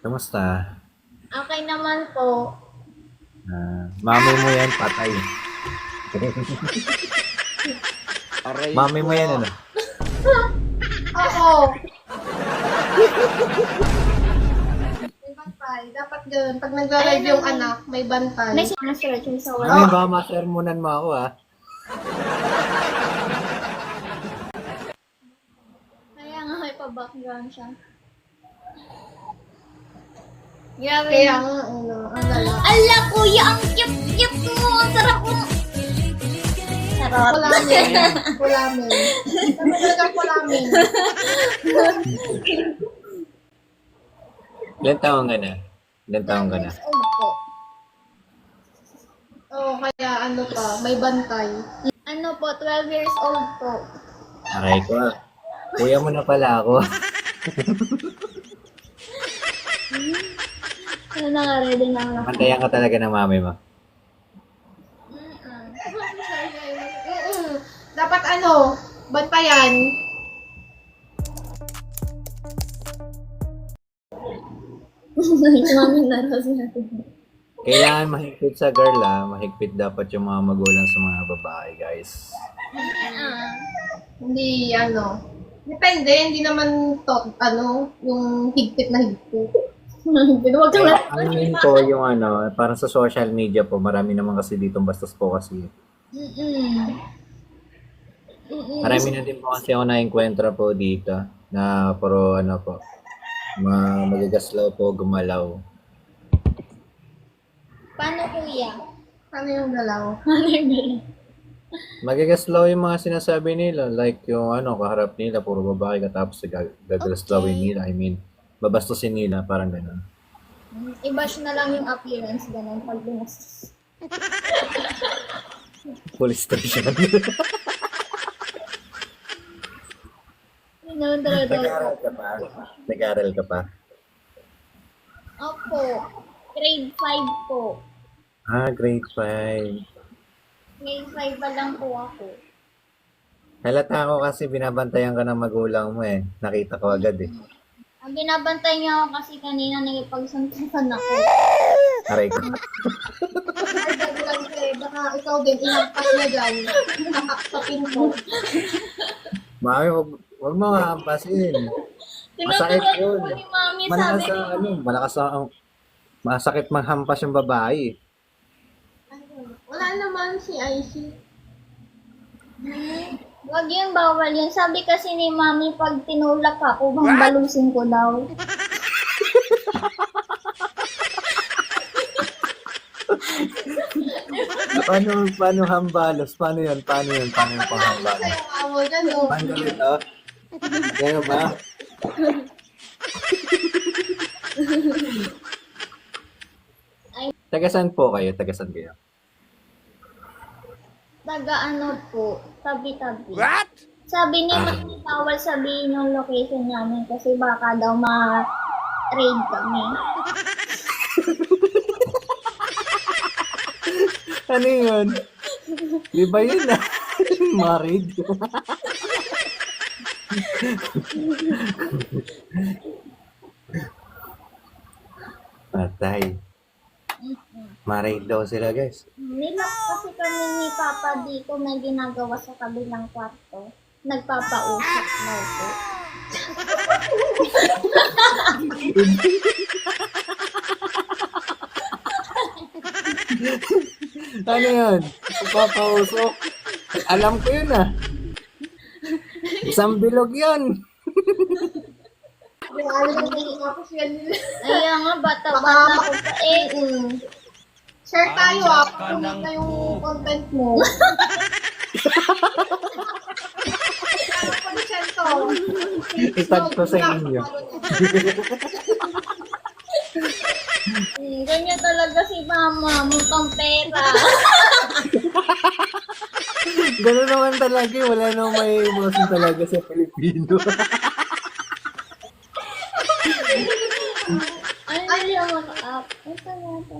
Kamusta? Okay naman po. Mami mo yan, patay. Aray Mami mo ko. yan, ano? Oo. May bantay. Dapat ganun. Pag nag-live yung anak, may bantay. May sinasirach yung sa Mami, baka masermonan mo ako, ha? Kaya nga may pa-background siya. Grabe. Kaya nga, ano, ang lala. Ala, kuya, ang cute-cute mo. Ang sarap mo. Sarap. Kulamin. Kulamin. Sabi talaga kulamin. Ilan taong ka na? Ilan taong ka na? Years old po. Oo, kaya ano pa, may bantay. Ano po, 12 years old po. Aray ko. Kuya mo na pala ako. Ano na nga, ready na ako. Pantayan ka talaga ng mami mo. Dapat ano, bantayan. Mami na raw natin. Kailangan mahigpit sa girl, ha? Mahigpit dapat yung mga magulang sa mga babae, guys. Hindi, ano. Depende, hindi naman to, ano, yung higpit na higpit. Huwag kang Ang main ko yung ano, parang sa social media po, marami naman kasi ditong bastos po kasi. Marami na din po kasi ako na-encuentra po dito na puro ano po, magagaslaw po, gumalaw. Paano kuya? Ano yung galaw? Ano yung gano'n? Magagaslaw yung mga sinasabi nila, like yung ano, kaharap nila, puro babae katapos gagaslawin nila. I mean, babastusin nila, parang gano'n. I-bash na lang yung appearance gano'n pag binastos. Police station. Yun naman talaga. Nag-aaral ka pa? Nag-aaral ka pa? Opo. Grade 5 po. Grade 5. Grade 5 pa lang po ako. Halata ako kasi binabantayan ka ng magulang mo eh. Nakita ko agad eh. Ang binabantay niya ako kasi kanina nagipagsuntukan ako. Aray ko. Ay, bago lang eh, baka ikaw din, inampas na dyan. Nakakapin mo. Mami, wag mo hampasin. Masakit Tinuturuan yun. po ni Mami, Malakas sabi sa ano, malakas sa masakit manghampas yung babae. Wala naman si Icy. Wag yun, bawal yun. Sabi kasi ni Mami, pag tinulak ako, balusin ko daw. Paano hambalos? Paano yun? Paano yung panghambalos? Sa'yo amo dyan, no? Paano ganito? Gano'n ba? Tagasan po kayo? Tagasan kayo? Taga ano po, tabi-tabi. What? Sabi ni Mami, bawal sabihin yung location namin kasi baka daw ma-trade kami. Ano yun? Di ba yun ah? Married? Patay. Married daw sila, guys. Nilak kasi kami ni Papa dito may ginagawa sa kabilang kwarto. Nagpapausap daw po. Ano yun? Papausok. Alam ko yun ah. Isang bilog yun. Tapos yan. Ayun nga, bata-bata ko pa eh. Share tayo ah, pumunta na yung content mo. Itag ko sa inyo. Ganyan talaga si Mama, mukhang pera. Ganun naman talaga eh. Wala nang may emotion talaga sa Pilipino. Ay, maka-up. Ito nga to.